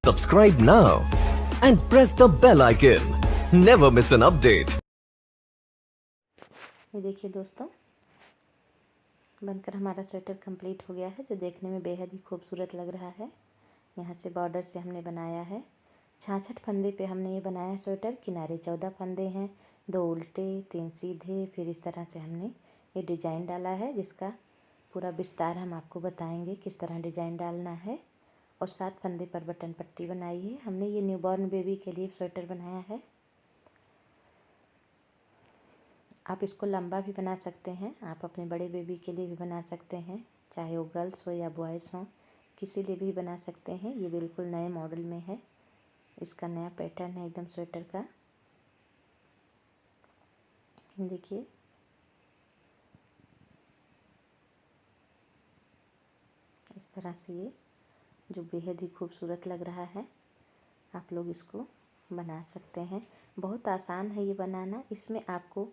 Subscribe now and press the bell icon. Never miss an update. ये देखिए दोस्तों, बनकर हमारा स्वेटर कंप्लीट हो गया है, जो देखने में बेहद ही खूबसूरत लग रहा है। यहाँ से बॉर्डर से हमने बनाया है 66 फंदे पे हमने ये बनाया स्वेटर। किनारे 14 फंदे हैं, 2 उल्टे 3 सीधे। फिर इस तरह से हमने ये डिज़ाइन डाला है, जिसका पूरा विस्तार हम आपको बताएंगे किस तरह डिज़ाइन डालना है। और 7 फंदे पर बटन पट्टी बनाई है हमने। ये न्यूबॉर्न बेबी के लिए स्वेटर बनाया है। आप इसको लंबा भी बना सकते हैं, आप अपने बड़े बेबी के लिए भी बना सकते हैं, चाहे वो गर्ल्स हो या बॉयज़ हो, किसी लिए भी बना सकते हैं। ये बिल्कुल नए मॉडल में है, इसका नया पैटर्न है एकदम स्वेटर का। देखिए, इस तरह से ये जो बेहद ही खूबसूरत लग रहा है, आप लोग इसको बना सकते हैं। बहुत आसान है ये बनाना। इसमें आपको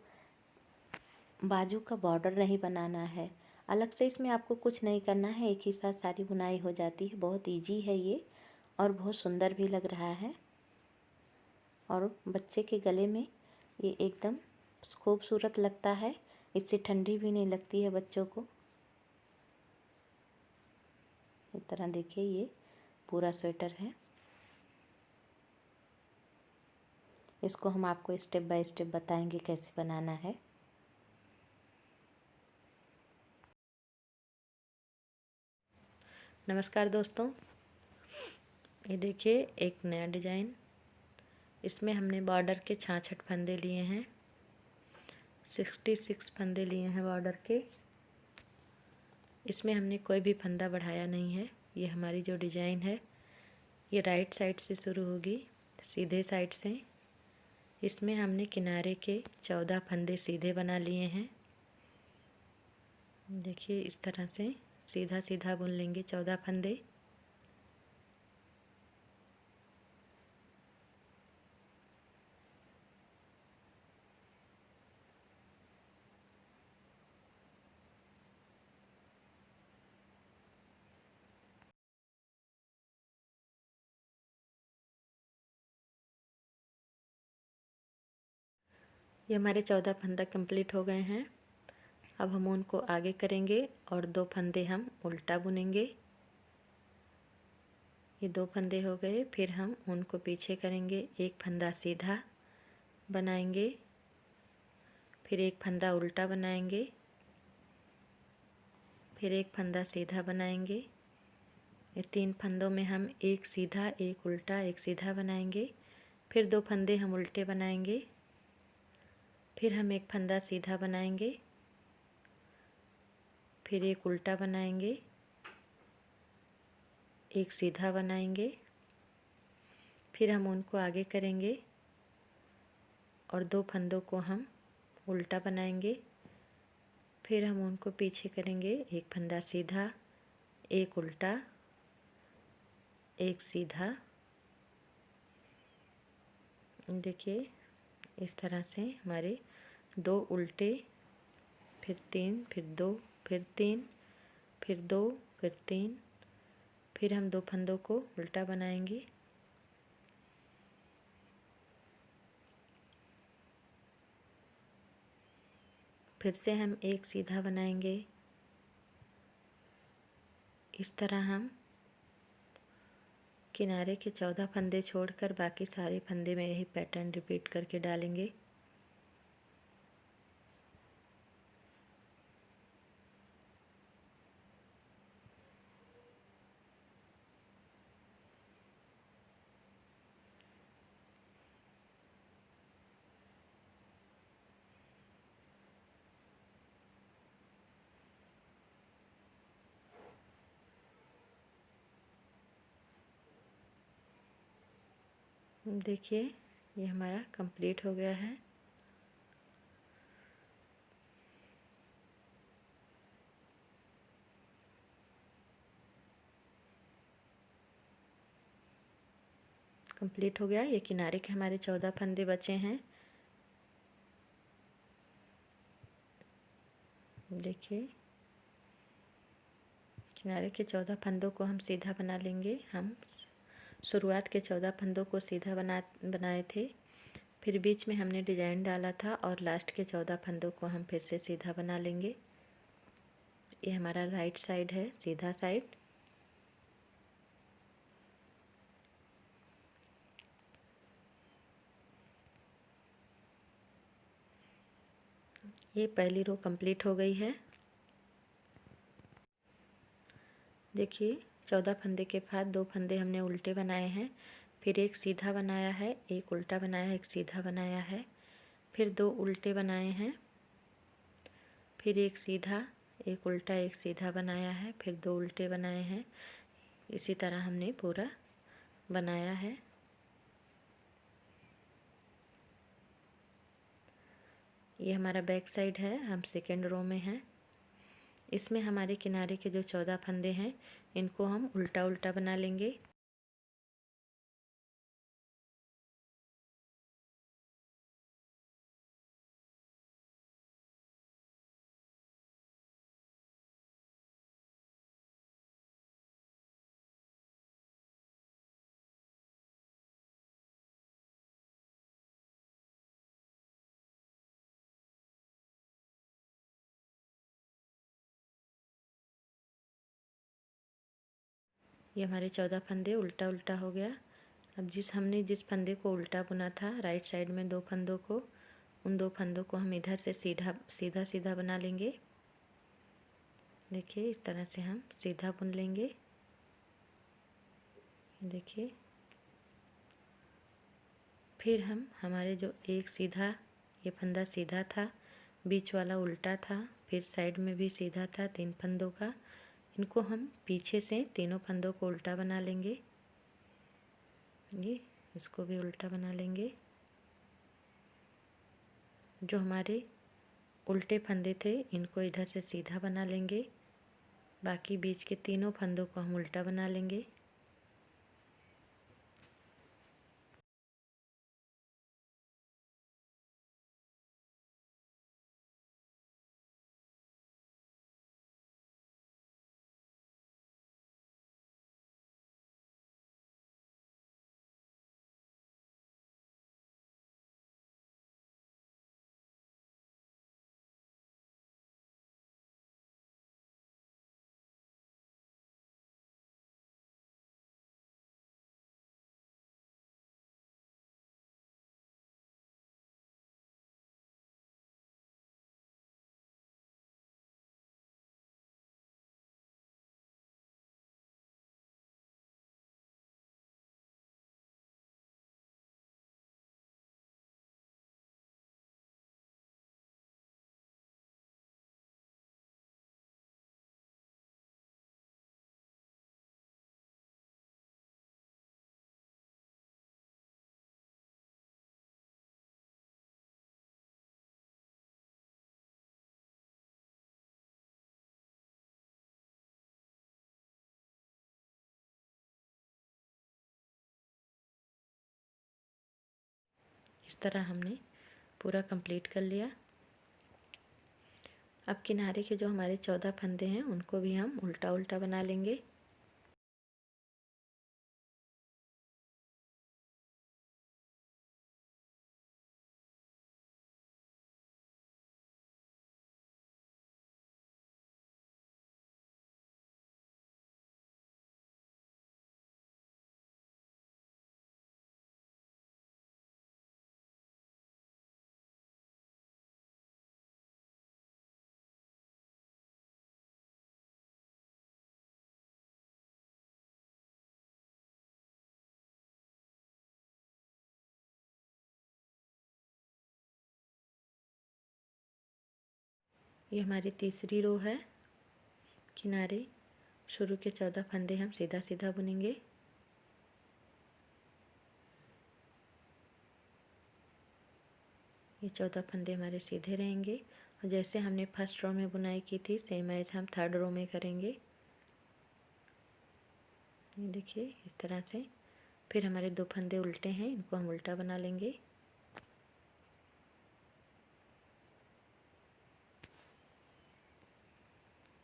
बाजू का बॉर्डर नहीं बनाना है, अलग से इसमें आपको कुछ नहीं करना है, एक ही साथ सारी बुनाई हो जाती है। बहुत इजी है ये और बहुत सुंदर भी लग रहा है। और बच्चे के गले में ये एकदम खूबसूरत लगता है, इससे ठंडी भी नहीं लगती है बच्चों को। इस तरह देखिए, ये पूरा स्वेटर है। इसको हम आपको स्टेप बाय स्टेप बताएंगे कैसे बनाना है। नमस्कार दोस्तों, ये देखिए एक नया डिज़ाइन। इसमें हमने बॉर्डर के 66 फंदे लिए हैं, 66 फंदे लिए हैं बॉर्डर के। इसमें हमने कोई भी फंदा बढ़ाया नहीं है। ये हमारी जो डिज़ाइन है, ये राइट साइड से शुरू होगी, सीधे साइड से। इसमें हमने किनारे के 14 फंदे सीधे बना लिए हैं। देखिए, इस तरह से सीधा सीधा बुन लेंगे 14 फंदे। ये हमारे 14 फंदा कंप्लीट हो गए हैं। अब हम उनको आगे करेंगे और 2 फंदे हम उल्टा बुनेंगे। ये 2 फंदे हो गए, फिर हम उनको पीछे करेंगे, एक फंदा सीधा बनाएंगे, फिर एक फंदा उल्टा बनाएंगे, फिर एक फंदा सीधा बनाएंगे। ये 3 फंदों में हम एक सीधा, एक उल्टा, एक सीधा बनाएंगे। फिर 2 फंदे हम उल्टे बनाएंगे, फिर हम एक फंदा सीधा बनाएंगे, फिर एक उल्टा बनाएंगे, एक सीधा बनाएंगे। फिर हम उनको आगे करेंगे और 2 फंदों को हम उल्टा बनाएंगे, फिर हम उनको पीछे करेंगे, एक फंदा सीधा, एक उल्टा, एक सीधा। देखिए, इस तरह से हमारे 2 उल्टे, फिर 3, फिर 2, फिर 3, फिर 2, फिर 3, फिर हम 2 फंदों को उल्टा बनाएंगे, फिर से हम एक सीधा बनाएंगे। इस तरह हम किनारे के 14 फंदे छोड़कर बाकी सारे फंदे में यही पैटर्न रिपीट करके डालेंगे। देखिए, ये हमारा कंप्लीट हो गया है। कंप्लीट हो गया। ये किनारे के हमारे 14 फंदे बचे हैं। देखिए, किनारे के 14 फंदों को हम सीधा बना लेंगे। हम शुरुआत के 14 फंदों को सीधा बनाए थे, फिर बीच में हमने डिजाइन डाला था और लास्ट के 14 फंदों को हम फिर से सीधा बना लेंगे। ये हमारा राइट साइड है, सीधा साइड। ये पहली रो कंप्लीट हो गई है। देखिए 14 फंदे के बाद 2 फंदे हमने उल्टे बनाए हैं, फिर एक सीधा बनाया है, एक उल्टा बनाया है, एक सीधा बनाया है, फिर 2 उल्टे बनाए हैं, फिर एक सीधा, एक उल्टा, एक सीधा बनाया है, फिर 2 उल्टे बनाए हैं। इसी तरह हमने पूरा बनाया है। ये हमारा बैक साइड है, हम सेकेंड रो में हैं। इसमें हमारे किनारे के जो 14 फंदे हैं इनको हम उल्टा उल्टा बना लेंगे। ये हमारे 14 फंदे उल्टा उल्टा हो गया। अब हमने जिस फंदे को उल्टा बुना था राइट साइड में 2 फंदों को, उन 2 फंदों को हम इधर से सीधा सीधा बना लेंगे। देखिए इस तरह से हम सीधा बुन लेंगे। देखिए फिर हम हमारे जो एक सीधा, ये फंदा सीधा था, बीच वाला उल्टा था, फिर साइड में भी सीधा था 3 फंदों का, इनको हम पीछे से तीनों फंदों को उल्टा बना लेंगे। ये इसको भी उल्टा बना लेंगे। जो हमारे उल्टे फंदे थे इनको इधर से सीधा बना लेंगे, बाकी बीच के तीनों फंदों को हम उल्टा बना लेंगे। इस तरह हमने पूरा कंप्लीट कर लिया। अब किनारे के जो हमारे 14 फंदे हैं उनको भी हम उल्टा उल्टा बना लेंगे। ये हमारी तीसरी रो है। किनारे शुरू के 14 फंदे हम सीधा सीधा बुनेंगे। ये 14 फंदे हमारे सीधे रहेंगे और जैसे हमने फर्स्ट रो में बुनाई की थी सेम एज हम थर्ड रो में करेंगे। ये देखिए इस तरह से। फिर हमारे 2 फंदे उल्टे हैं, इनको हम उल्टा बना लेंगे।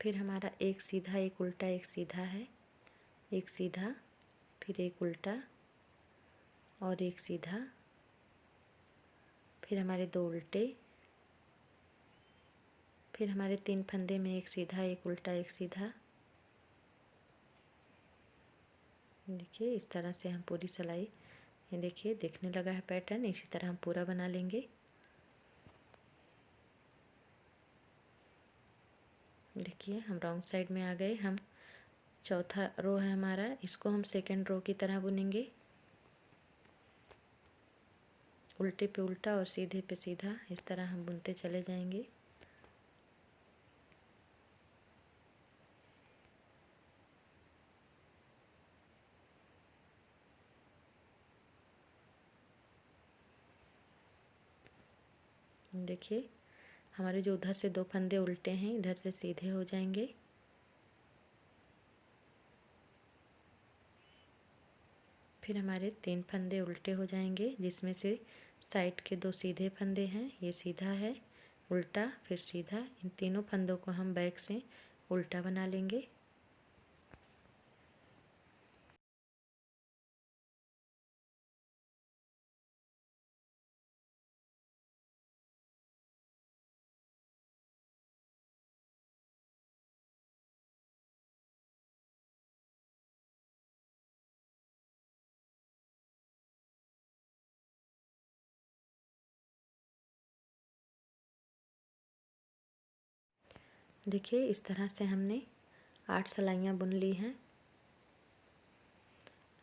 फिर हमारा एक सीधा, एक उल्टा, एक सीधा है, एक सीधा, फिर एक उल्टा और एक सीधा, फिर हमारे 2 उल्टे, फिर हमारे 3 फंदे में एक सीधा, एक उल्टा, एक सीधा। देखिए इस तरह से हम पूरी सिलाई, ये देखिए दिखने लगा है पैटर्न, इसी तरह हम पूरा बना लेंगे। देखिए हम रॉन्ग साइड में आ गए। हम चौथा रो है हमारा, इसको हम सेकंड रो की तरह बुनेंगे। उल्टे पे उल्टा और सीधे पे सीधा, इस तरह हम बुनते चले जाएंगे। देखिए हमारे जो उधर से 2 फंदे उल्टे हैं, इधर से सीधे हो जाएंगे। फिर हमारे 3 फंदे उल्टे हो जाएंगे, जिसमें से साइड के 2 सीधे फंदे हैं, ये सीधा है, उल्टा फिर सीधा। इन तीनों फंदों को हम बैक से उल्टा बना लेंगे। देखिए इस तरह से हमने 8 सिलाइयाँ बुन ली हैं।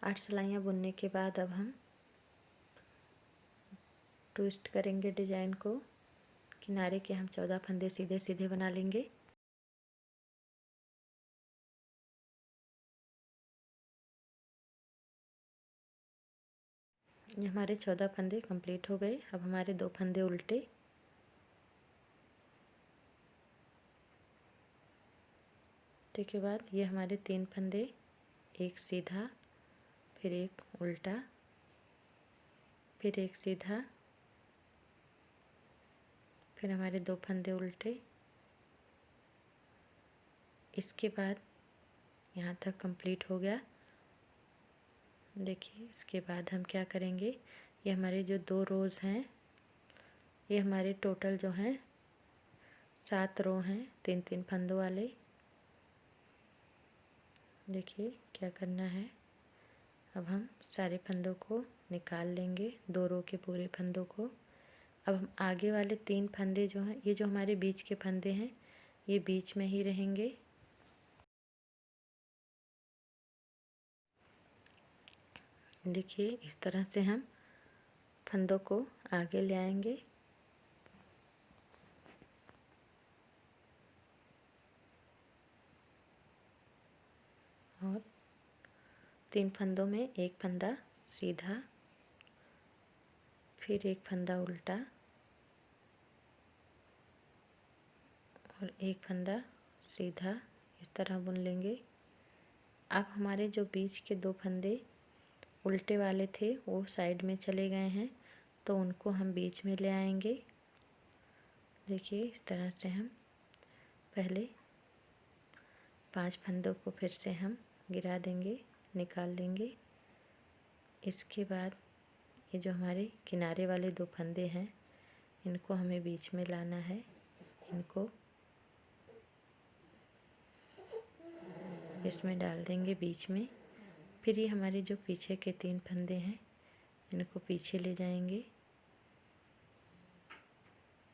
8 सिलाइयाँ बुनने के बाद अब हम ट्विस्ट करेंगे डिजाइन को। किनारे के हम 14 फंदे सीधे सीधे बना लेंगे। ये हमारे 14 फंदे कंप्लीट हो गए। अब हमारे 2 फंदे उल्टे, के बाद ये हमारे 3 फंदे, एक सीधा, फिर एक उल्टा, फिर एक सीधा, फिर हमारे 2 फंदे उल्टे। इसके बाद यहाँ तक कंप्लीट हो गया। देखिए इसके बाद हम क्या करेंगे, ये हमारे जो 2 रोज़ हैं, ये हमारे टोटल जो हैं 7 रो हैं 3-3 फंदों वाले। देखिए क्या करना है, अब हम सारे फंदों को निकाल लेंगे, 2 रो के पूरे फंदों को। अब हम आगे वाले 3 फंदे जो हैं, ये जो हमारे बीच के फंदे हैं, ये बीच में ही रहेंगे। देखिए इस तरह से हम फंदों को आगे ले आएंगे। और 3 फंदों में एक फंदा सीधा, फिर एक फंदा उल्टा और एक फंदा सीधा, इस तरह बुन लेंगे। अब हमारे जो बीच के 2 फंदे उल्टे वाले थे वो साइड में चले गए हैं, तो उनको हम बीच में ले आएंगे। देखिए इस तरह से हम पहले 5 फंदों को फिर से हम गिरा देंगे, निकाल लेंगे। इसके बाद ये जो हमारे किनारे वाले 2 फंदे हैं, इनको हमें बीच में लाना है। इनको इसमें डाल देंगे बीच में। फिर ये हमारे जो पीछे के 3 फंदे हैं, इनको पीछे ले जाएंगे।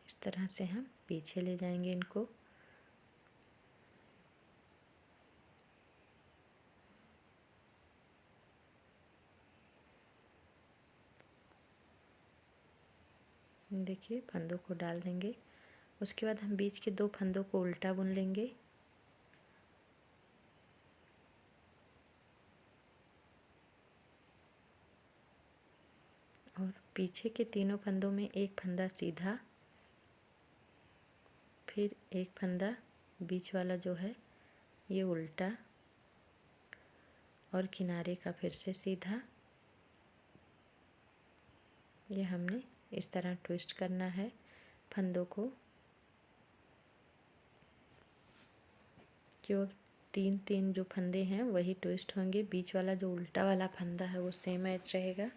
इस तरह से हम पीछे ले जाएंगे इनको। देखिए फंदों को डाल देंगे। उसके बाद हम बीच के 2 फंदों को उल्टा बुन लेंगे। और पीछे के तीनों फंदों में एक फंदा सीधा, फिर एक फंदा बीच वाला जो है ये उल्टा और किनारे का फिर से सीधा। ये हमने इस तरह ट्विस्ट करना है फंदों को। जो तीन तीन जो फंदे हैं वही ट्विस्ट होंगे। बीच वाला जो उल्टा वाला फंदा है वो सेम एज रहेगा।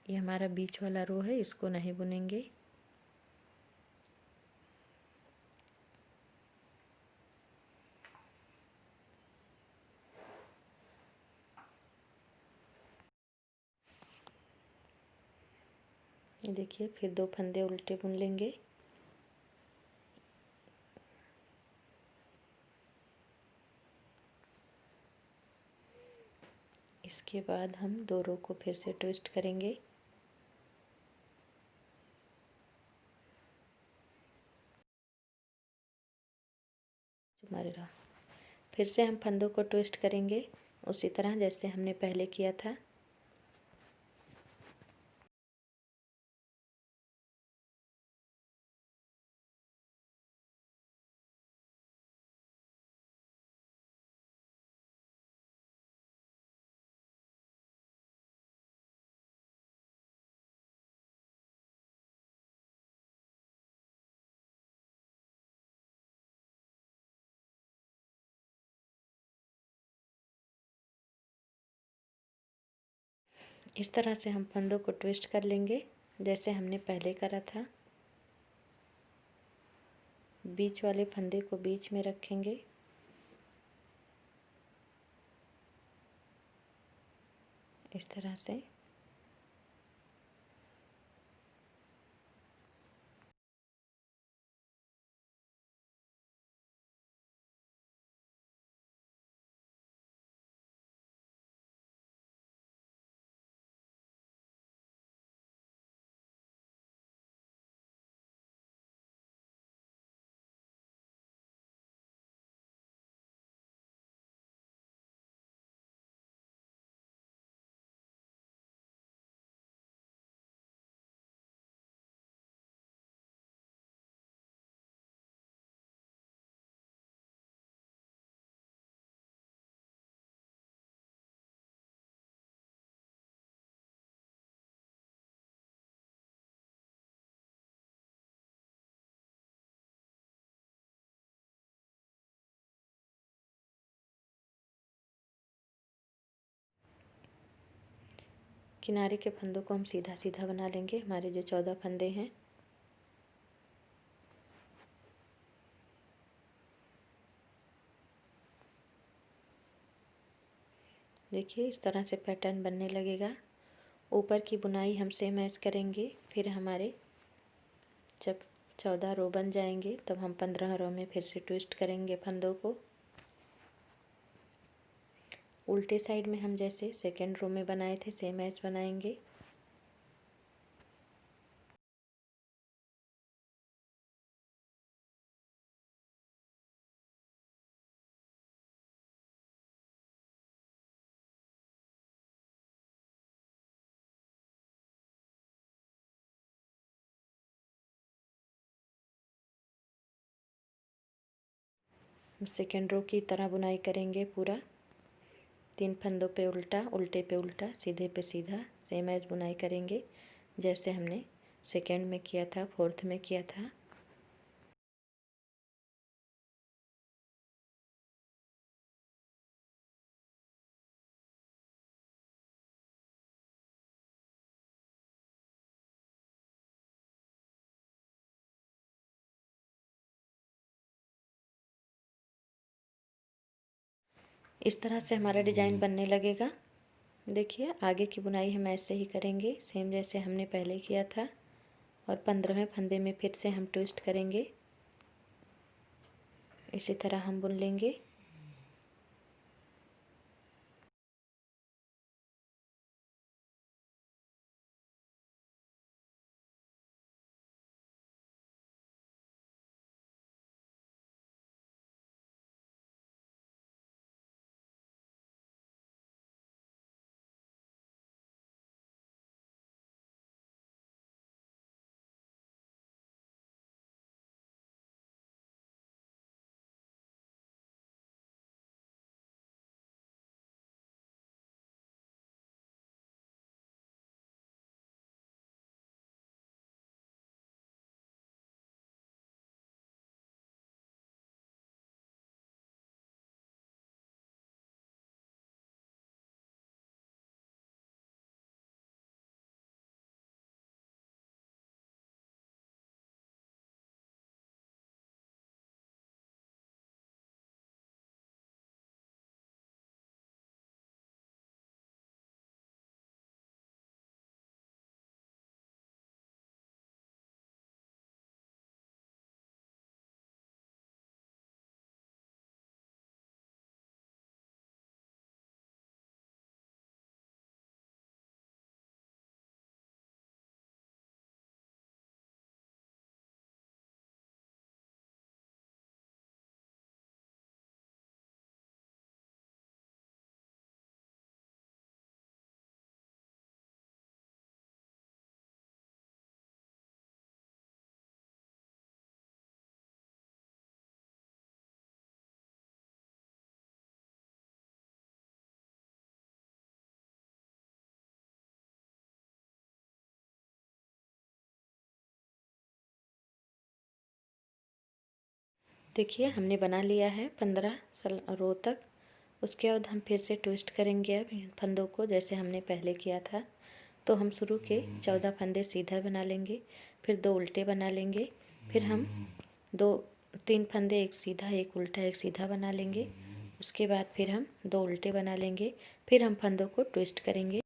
ये हमारा बीच वाला रो है, इसको नहीं बुनेंगे। ये देखिए, फिर 2 फंदे उल्टे बुन लेंगे। इसके बाद हम 2 रो को फिर से ट्विस्ट करेंगे। हमारे रहा, फिर से हम फंदों को ट्विस्ट करेंगे उसी तरह जैसे हमने पहले किया था। इस तरह से हम फंदों को ट्विस्ट कर लेंगे जैसे हमने पहले करा था। बीच वाले फंदे को बीच में रखेंगे। इस तरह से किनारे के फंदों को हम सीधा सीधा बना लेंगे। हमारे जो 14 फंदे हैं, देखिए इस तरह से पैटर्न बनने लगेगा। ऊपर की बुनाई हम सेम एज करेंगे। फिर हमारे जब 14 रो बन जाएंगे तब हम 15 रो में फिर से ट्विस्ट करेंगे फंदों को। उल्टे साइड में हम जैसे सेकेंड रो में बनाए थे सेम एज बनाएंगे। हम सेकेंड रो की तरह बुनाई करेंगे पूरा। 3 फंदों पे उल्टा, उल्टे पे उल्टा, सीधे पे सीधा सेम एज बुनाई करेंगे जैसे हमने सेकेंड में किया था, फोर्थ में किया था। इस तरह से हमारा डिज़ाइन बनने लगेगा। देखिए आगे की बुनाई हम ऐसे ही करेंगे सेम जैसे हमने पहले किया था। और 15वें फंदे में फिर से हम ट्विस्ट करेंगे। इसी तरह हम बुन लेंगे। देखिए हमने बना लिया है 15 रो तक। उसके बाद हम फिर से ट्विस्ट करेंगे अब फंदों को जैसे हमने पहले किया था। तो हम शुरू के 14 फंदे सीधा बना लेंगे, फिर 2 उल्टे बना लेंगे, फिर हम 3 फंदे एक सीधा एक उल्टा एक सीधा बना लेंगे। उसके बाद फिर हम 2 उल्टे बना लेंगे, फिर हम फंदों को ट्विस्ट करेंगे।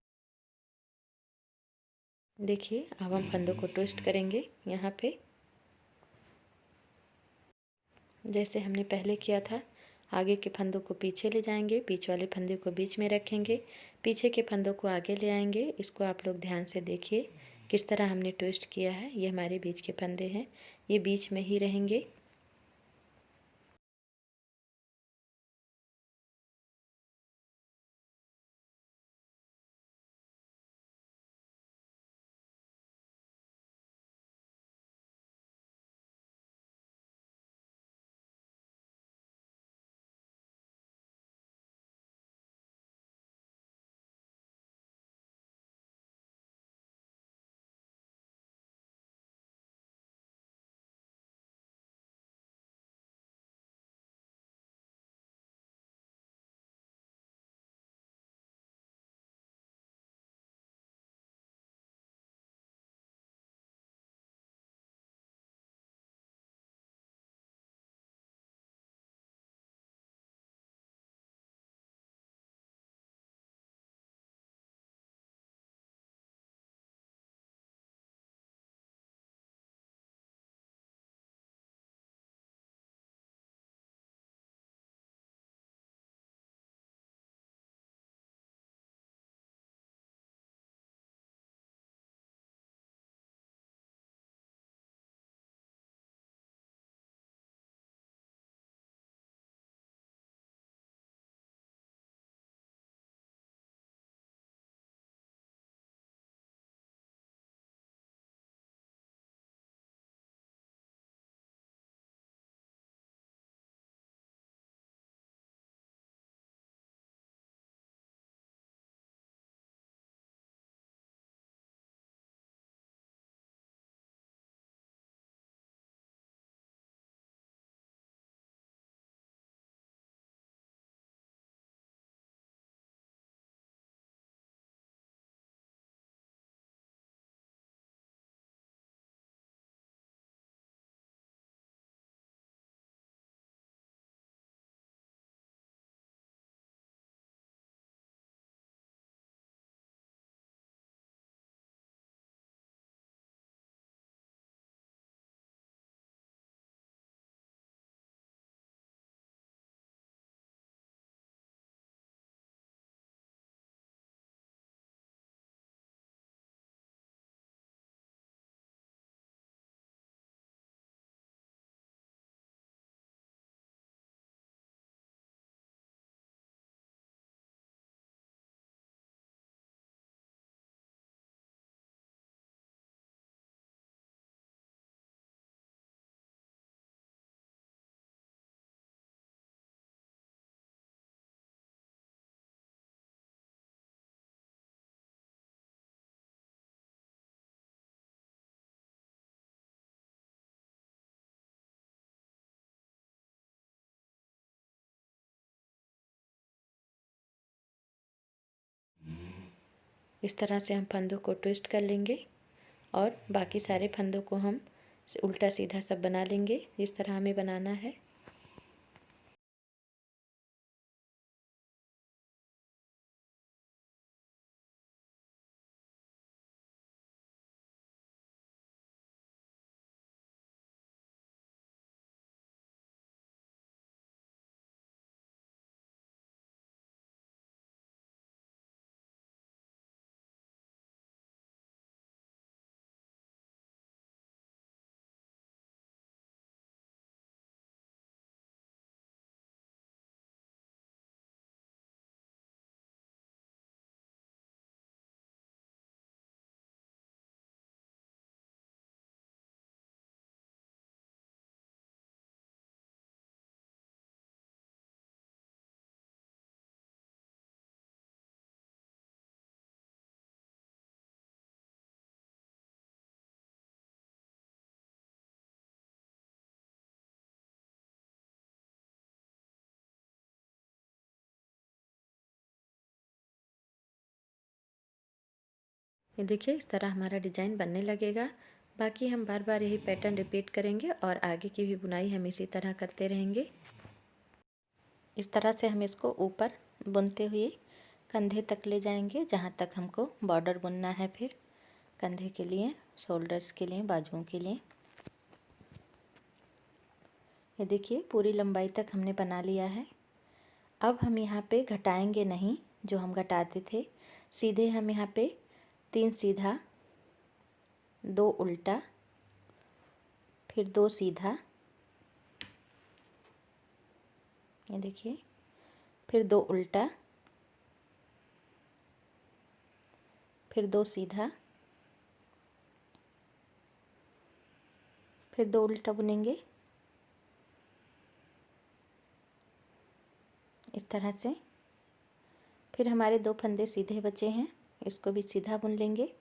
देखिए अब हम फंदों को ट्विस्ट करेंगे यहाँ पे जैसे हमने पहले किया था। आगे के फंदों को पीछे ले जाएंगे, बीच वाले फंदे को बीच में रखेंगे, पीछे के फंदों को आगे ले आएंगे। इसको आप लोग ध्यान से देखिए किस तरह हमने ट्विस्ट किया है। ये हमारे बीच के फंदे हैं, ये बीच में ही रहेंगे। इस तरह से हम फंदों को ट्विस्ट कर लेंगे और बाकी सारे फंदों को हम उल्टा सीधा सब बना लेंगे जिस तरह हमें बनाना है। ये देखिए इस तरह हमारा डिज़ाइन बनने लगेगा। बाकी हम बार बार यही पैटर्न रिपीट करेंगे और आगे की भी बुनाई हम इसी तरह करते रहेंगे। इस तरह से हम इसको ऊपर बुनते हुए कंधे तक ले जाएंगे, जहाँ तक हमको बॉर्डर बुनना है। फिर कंधे के लिए, शोल्डर्स के लिए, बाजुओं के लिए। ये देखिए पूरी लंबाई तक हमने बना लिया है। अब हम यहाँ पे घटाएंगे नहीं, जो हम घटाते थे। सीधे हम यहाँ पे 3 सीधा, 2 उल्टा, फिर 2 सीधा, ये देखिए, फिर 2 उल्टा, फिर 2 सीधा, फिर 2 उल्टा बुनेंगे इस तरह से। फिर हमारे 2 फंदे सीधे बचे हैं, इसको भी सीधा बुन लेंगे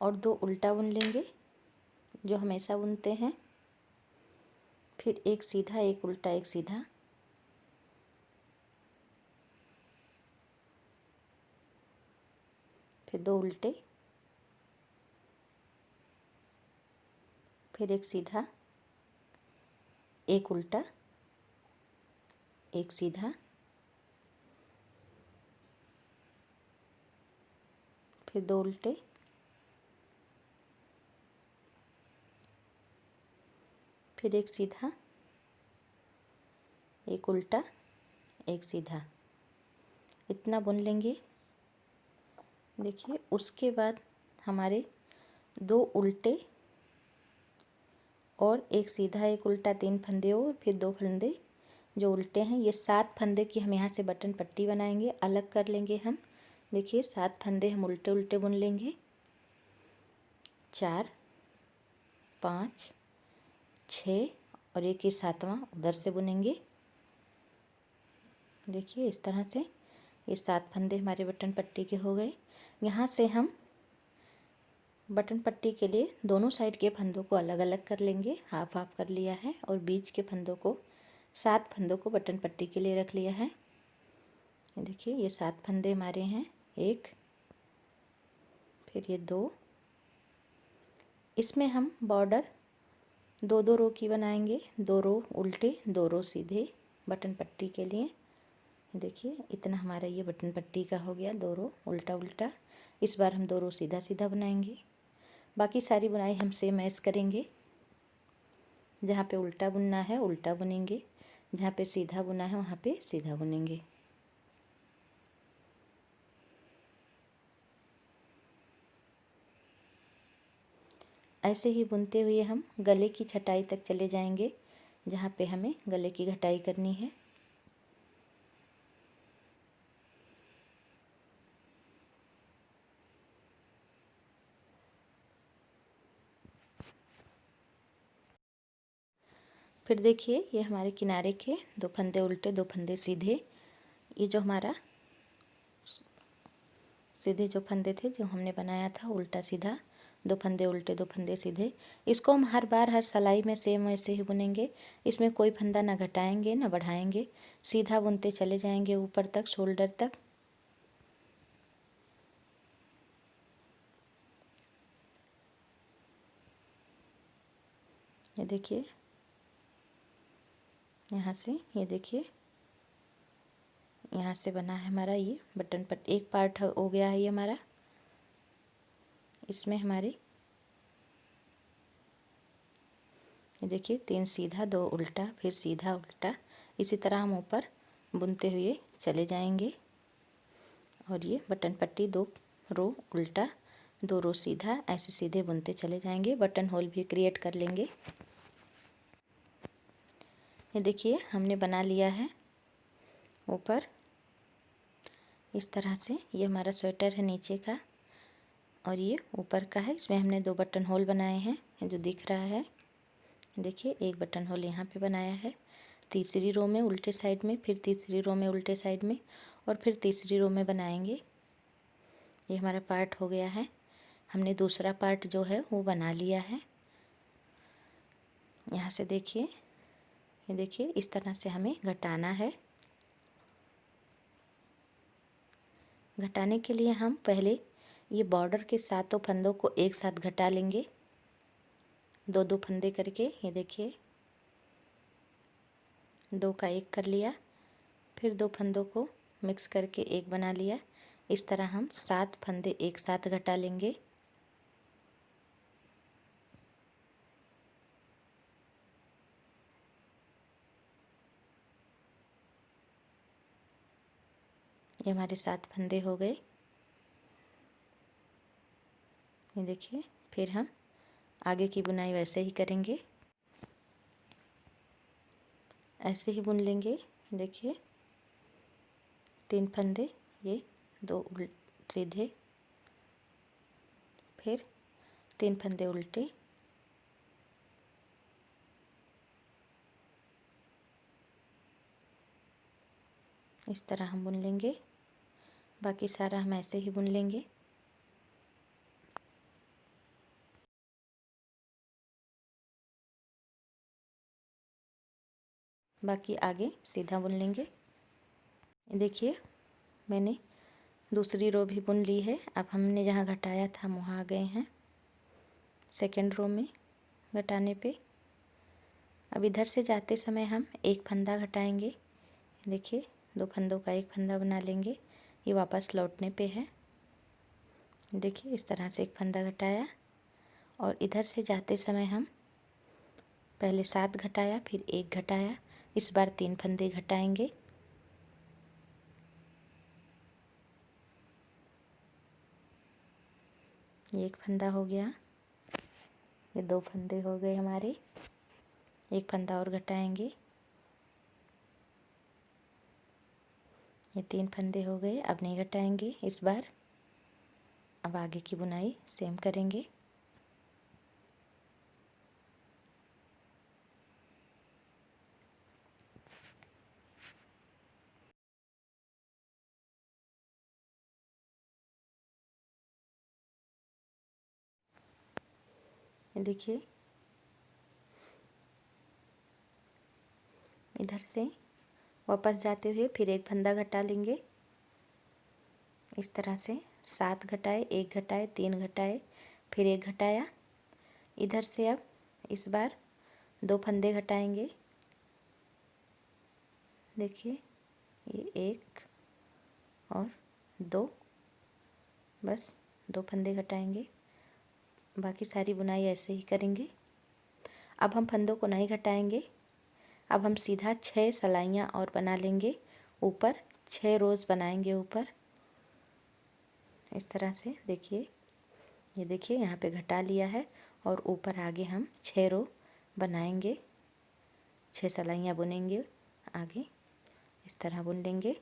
और 2 उल्टा बुन लेंगे जो हमेशा बुनते हैं। फिर 1 सीधा, 1 उल्टा, 1 सीधा, फिर 2 उल्टे, फिर 1 सीधा, 1 उल्टा, 1 सीधा, फिर 2 उल्टे, फिर 1 सीधा, 1 उल्टा, 1 सीधा, इतना बुन लेंगे। देखिए उसके बाद हमारे 2 उल्टे और 1 सीधा, 1 उल्टा, 3 फंदे और फिर 2 फंदे जो उल्टे हैं। ये 7 फंदे की हम यहाँ से बटन पट्टी बनाएंगे, अलग कर लेंगे हम। देखिए 7 फंदे हम उल्टे उल्टे बुन लेंगे। 4, 5, 6 और एक ही 7वां उधर से बुनेंगे। देखिए इस तरह से ये 7 फंदे हमारे बटन पट्टी के हो गए। यहाँ से हम बटन पट्टी के लिए दोनों साइड के फंदों को अलग अलग कर लेंगे। हाफ हाफ कर लिया है और बीच के फंदों को, 7 फंदों को बटन पट्टी के लिए रख लिया है। देखिए ये 7 फंदे हमारे हैं, 1, फिर ये 2। इसमें हम बॉर्डर 2-2 रो की बनाएंगे, 2 रो उल्टे, 2 रो सीधे बटन पट्टी के लिए। देखिए इतना हमारा ये बटन पट्टी का हो गया, 2 रो उल्टा उल्टा। इस बार हम 2 रो सीधा सीधा बनाएंगे। बाकी सारी बुनाई हम सेम ऐस करेंगे। जहाँ पे उल्टा बुनना है उल्टा बुनेंगे, जहाँ पे सीधा बुना है वहाँ पे सीधा बुनेंगे। ऐसे ही बुनते हुए हम गले की छटाई तक चले जाएंगे, जहाँ पे हमें गले की घटाई करनी है। फिर देखिए ये हमारे किनारे के 2 फंदे उल्टे, 2 फंदे सीधे। ये जो हमारा सीधे जो फंदे थे जो हमने बनाया था उल्टा सीधा, 2 फंदे उल्टे, 2 फंदे सीधे, इसको हम हर बार हर सिलाई में सेम वैसे ही बुनेंगे। इसमें कोई फंदा ना घटाएंगे ना बढ़ाएंगे, सीधा बुनते चले जाएंगे ऊपर तक, शोल्डर तक। ये देखिए यहाँ से, ये देखिए यहाँ से बना है हमारा ये बटन पट्टी। एक पार्ट हो गया है ये हमारा। इसमें हमारे ये देखिए 3 सीधा, 2 उल्टा, फिर सीधा उल्टा, इसी तरह हम ऊपर बुनते हुए चले जाएंगे। और ये बटन पट्टी 2 रो उल्टा, 2 रो सीधा, ऐसे सीधे बुनते चले जाएंगे। बटन होल भी क्रिएट कर लेंगे। ये देखिए हमने बना लिया है ऊपर इस तरह से। ये हमारा स्वेटर है नीचे का और ये ऊपर का है। इसमें हमने 2 बटन होल बनाए हैं जो दिख रहा है। देखिए एक बटन होल यहाँ पे बनाया है, तीसरी रो में उल्टे साइड में, फिर तीसरी रो में उल्टे साइड में, और फिर तीसरी रो में बनाएंगे। ये हमारा पार्ट हो गया है। हमने दूसरा पार्ट जो है वो बना लिया है। यहाँ से देखिए, ये देखिए इस तरह से हमें घटाना है। घटाने के लिए हम पहले ये बॉर्डर के सातों फंदों को एक साथ घटा लेंगे, दो दो फंदे करके। ये देखिए, दो का एक कर लिया, फिर दो फंदों को मिक्स करके एक बना लिया। इस तरह हम 7 फंदे एक साथ घटा लेंगे। ये हमारे 7 फंदे हो गए। ये देखिए, फिर हम आगे की बुनाई वैसे ही करेंगे, ऐसे ही बुन लेंगे। देखिए, 3 फंदे, ये 2 सीधे, फिर 3 फंदे उल्टे, इस तरह हम बुन लेंगे। बाकी सारा हम ऐसे ही बुन लेंगे। बाकी आगे सीधा बुन लेंगे। देखिए, मैंने दूसरी रो भी बुन ली है। अब हमने जहाँ घटाया था वहाँ आ गए हैं सेकेंड रो में घटाने पे। अब इधर से जाते समय हम एक फंदा घटाएंगे। देखिए, 2 फंदों का एक फंदा बना लेंगे। ये वापस लौटने पे है। देखिए, इस तरह से एक फंदा घटाया, और इधर से जाते समय हम पहले 7 घटाया, फिर 1 घटाया। इस बार 3 फंदे घटाएंगे। ये एक फंदा हो गया, ये 2 फंदे हो गए हमारे। एक फंदा और घटाएंगे, ये 3 फंदे हो गए। अब नहीं घटाएंगे इस बार। अब आगे की बुनाई सेम करेंगे। देखिए, इधर से वापस जाते हुए फिर एक फंदा घटा लेंगे। इस तरह से 7 घटाए, 1 घटाए, 3 घटाए, फिर 1 घटाया। इधर से अब इस बार 2 फंदे घटाएंगे। देखिए, ये 1 और 2, बस 2 फंदे घटाएंगे। बाकी सारी बुनाई ऐसे ही करेंगे। अब हम फंदों को नहीं घटाएंगे। अब हम सीधा 6 सलाइयाँ और बना लेंगे ऊपर, 6 रोज़ बनाएंगे ऊपर, इस तरह से। देखिए, ये देखिए, यहाँ पे घटा लिया है, और ऊपर आगे हम 6 रो बनाएंगे, 6 सलाइयाँ बुनेंगे आगे, इस तरह बुन लेंगे।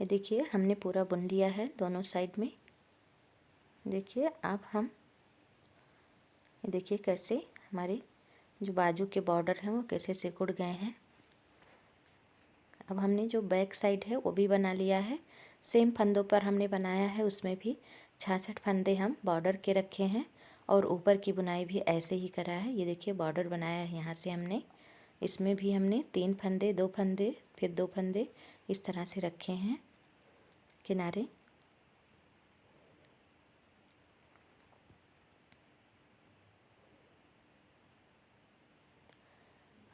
ये देखिए, हमने पूरा बुन लिया है दोनों साइड में। देखिए, अब हम ये देखिए कैसे हमारे जो बाजू के बॉर्डर हैं वो कैसे सिकुड़ गए हैं। अब हमने जो बैक साइड है वो भी बना लिया है। सेम फंदों पर हमने बनाया है, उसमें भी 66 फंदे हम बॉर्डर के रखे हैं, और ऊपर की बुनाई भी ऐसे ही करा है। ये देखिए, बॉर्डर बनाया है यहाँ से हमने, इसमें भी हमने 3 फंदे, 2 फंदे, फिर 2 फंदे, इस तरह से रखे हैं किनारे।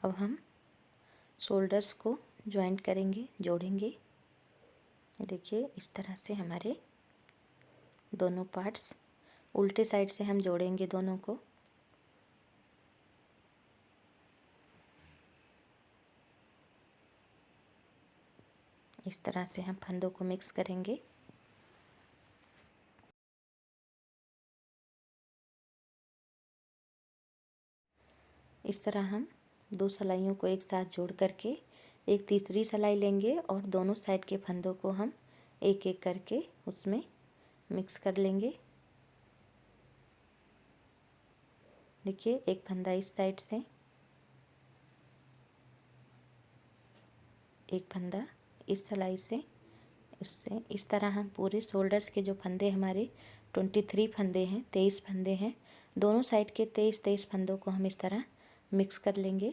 अब हम शोल्डर्स को जॉइंट करेंगे, जोड़ेंगे। देखिए, इस तरह से हमारे दोनों पार्ट्स उल्टे साइड से हम जोड़ेंगे दोनों को। इस तरह से हम फंदों को मिक्स करेंगे। इस तरह हम 2 सलाइयों को एक साथ जोड़ करके एक तीसरी सलाई लेंगे, और दोनों साइड के फंदों को हम एक एक करके उसमें मिक्स कर लेंगे। देखिए, एक फंदा इस साइड से, एक फंदा इस सलाई से, उससे। इस तरह हम पूरे शोल्डर्स के जो फंदे हमारे 23 फंदे हैं, 23 फंदे हैं, दोनों साइड के 23 23 फंदों को हम इस तरह मिक्स कर लेंगे।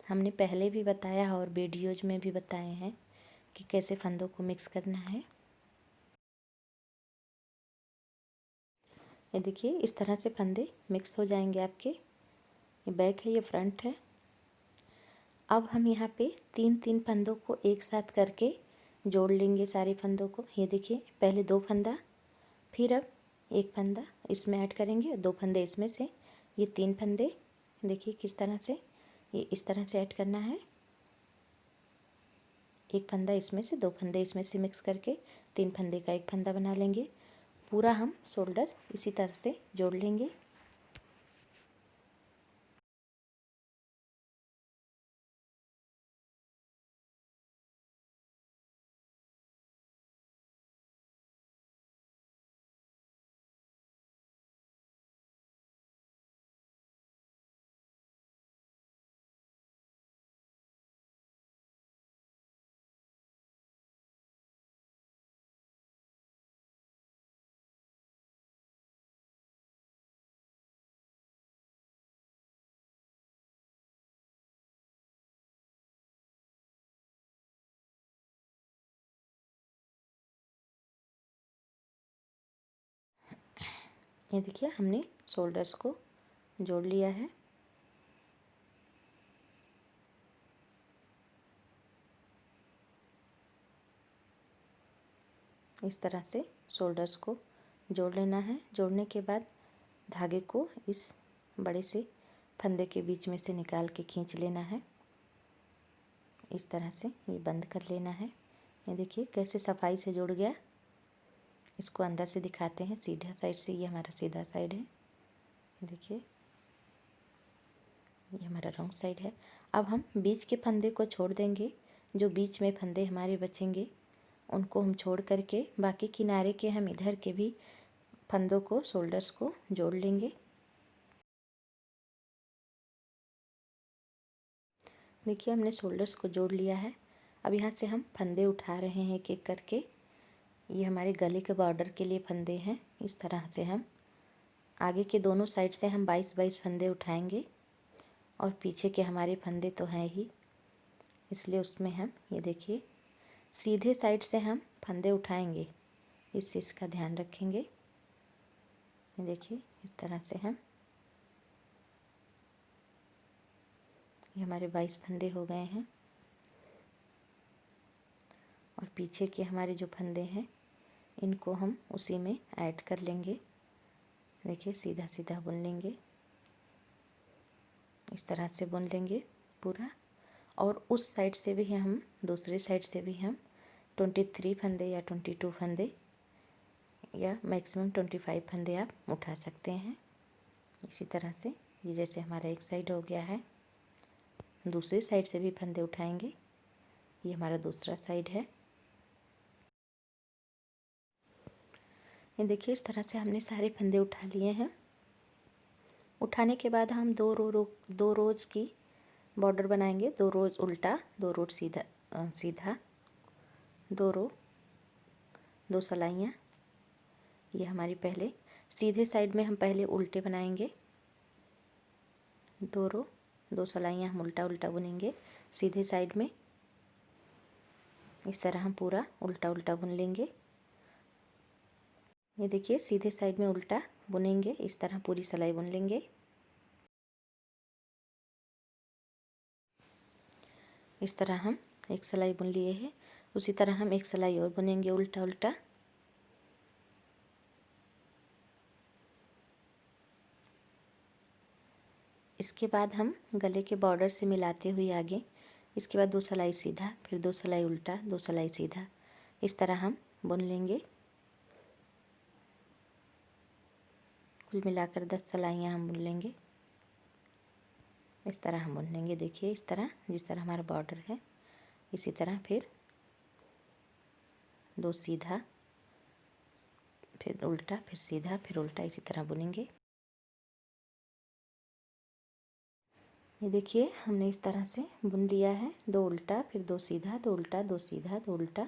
हमने पहले भी बताया और वीडियोज में भी बताए हैं कि कैसे फंदों को मिक्स करना है। ये देखिए इस तरह से फंदे मिक्स हो जाएंगे आपके। ये बैक है, ये फ्रंट है। अब हम यहाँ पे 3-3 फंदों को एक साथ करके जोड़ लेंगे सारे फंदों को। ये देखिए पहले 2 फंदा, फिर अब 1 फंदा इसमें ऐड करेंगे, 2 फंदे इसमें से, ये 3 फंदे। देखिए किस तरह से, ये इस तरह से ऐड करना है। 1 फंदा इसमें से, 2 फंदे इसमें से मिक्स करके 3 फंदे का 1 फंदा बना लेंगे। पूरा हम शोल्डर इसी तरह से जोड़ लेंगे। ये देखिए हमने शोल्डर्स को जोड़ लिया है। इस तरह से शोल्डर्स को जोड़ लेना है। जोड़ने के बाद धागे को इस बड़े से फंदे के बीच में से निकाल के खींच लेना है। इस तरह से ये बंद कर लेना है। ये देखिए कैसे सफाई से जुड़ गया। इसको अंदर से दिखाते हैं, सीधा साइड से, ये हमारा सीधा साइड है। देखिए ये हमारा रॉन्ग साइड है। अब हम बीच के फंदे को छोड़ देंगे। जो बीच में फंदे हमारे बचेंगे उनको हम छोड़ करके बाकी किनारे के हम इधर के भी फंदों को, शोल्डर्स को जोड़ लेंगे। देखिए हमने शोल्डर्स को जोड़ लिया है। अब यहाँ से हम फंदे उठा रहे हैं एक एक करके। ये हमारे गले के बॉर्डर के लिए फंदे हैं। इस तरह से हम आगे के दोनों साइड से हम 22-22 फंदे उठाएंगे और पीछे के हमारे फंदे तो हैं ही, इसलिए उसमें हम ये देखिए सीधे साइड से हम फंदे उठाएंगे। इस चीज़ का ध्यान रखेंगे। ये देखिए इस तरह से हम, ये हमारे 22 फंदे हो गए हैं और पीछे के हमारे जो फंदे हैं इनको हम उसी में ऐड कर लेंगे। देखिए सीधा सीधा बुन लेंगे, इस तरह से बुन लेंगे पूरा। और उस साइड से भी हम, दूसरे साइड से भी हम 23 फंदे या 22 फंदे या मैक्सिमम 25 फंदे आप उठा सकते हैं। इसी तरह से ये जैसे हमारा एक साइड हो गया है, दूसरी साइड से भी फंदे उठाएंगे। ये हमारा दूसरा साइड है। ये देखिए इस तरह से हमने सारे फंदे उठा लिए हैं। उठाने के बाद हम 2 रोज़ की बॉर्डर बनाएंगे। 2 रोज़ उल्टा, 2 रोज़ सीधा, 2 रो, 2 सलाइयाँ। ये हमारी पहले सीधे साइड में हम पहले उल्टे बनाएंगे। 2 रो, 2 सलाइयाँ हम उल्टा उल्टा बुनेंगे सीधे साइड में। इस तरह हम पूरा उल्टा उल्टा बुन लेंगे। ये देखिए सीधे साइड में उल्टा बुनेंगे, इस तरह पूरी सिलाई बुन लेंगे। इस तरह हम एक सिलाई बुन लिए हैं। उसी तरह हम एक सिलाई और बुनेंगे उल्टा उल्टा। इसके बाद हम गले के बॉर्डर से मिलाते हुए आगे, इसके बाद 2 सिलाई सीधा, फिर 2 सिलाई उल्टा, 2 सिलाई सीधा, इस तरह हम बुन लेंगे। कुल मिलाकर 10 सिलाइयाँ हम बुन लेंगे। इस तरह हम बुन लेंगे। देखिए इस तरह, जिस तरह हमारा बॉर्डर है इसी तरह फिर 2 सीधा, फिर उल्टा, फिर सीधा, फिर उल्टा, इसी तरह बुनेंगे। ये देखिए हमने इस तरह से बुन लिया है। 2 उल्टा, फिर 2 सीधा, 2 उल्टा, 2 सीधा, 2 उल्टा।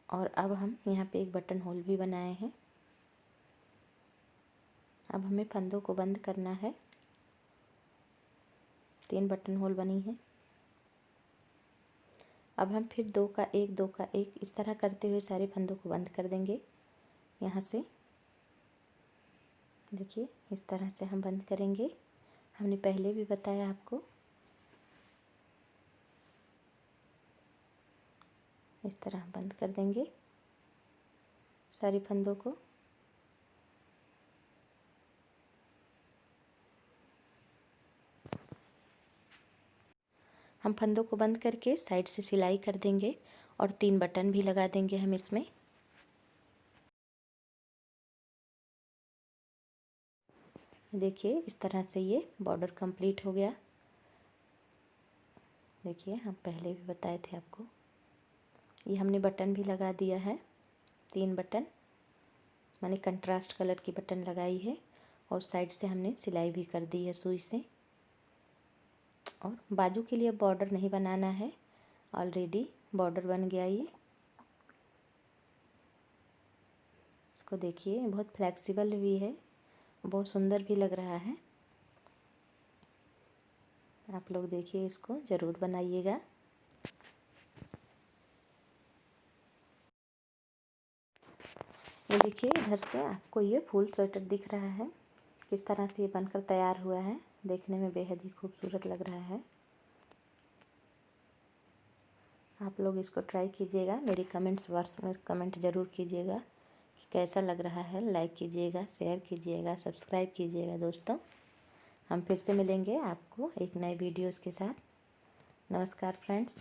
और अब हम यहाँ पे एक बटन होल भी बनाए हैं। अब हमें फंदों को बंद करना है। 3 बटन होल बनी है। अब हम फिर 2 का 1 2 का 1 इस तरह करते हुए सारे फंदों को बंद कर देंगे। यहाँ से देखिए इस तरह से हम बंद करेंगे। हमने पहले भी बताया आपको। इस तरह बंद कर देंगे सारी फंदों को। हम फंदों को बंद करके साइड से सिलाई कर देंगे और 3 बटन भी लगा देंगे हम इसमें। देखिए इस तरह से ये बॉर्डर कंप्लीट हो गया। देखिए हम पहले भी बताए थे आपको। ये हमने बटन भी लगा दिया है। 3 बटन मैंने कंट्रास्ट कलर की बटन लगाई है और साइड से हमने सिलाई भी कर दी है सुई से। और बाजू के लिए बॉर्डर नहीं बनाना है, ऑलरेडी बॉर्डर बन गया ये। इसको देखिए बहुत फ्लेक्सिबल भी है, बहुत सुंदर भी लग रहा है। आप लोग देखिए, इसको ज़रूर बनाइएगा। ये देखिए इधर से आपको ये फुल स्वेटर दिख रहा है, किस तरह से ये बनकर तैयार हुआ है। देखने में बेहद ही खूबसूरत लग रहा है। आप लोग इसको ट्राई कीजिएगा। मेरी कमेंट्स बॉक्स में कमेंट ज़रूर कीजिएगा कि कैसा लग रहा है। लाइक कीजिएगा, शेयर कीजिएगा, सब्सक्राइब कीजिएगा दोस्तों। हम फिर से मिलेंगे आपको एक नए वीडियोज़ के साथ। नमस्कार फ्रेंड्स।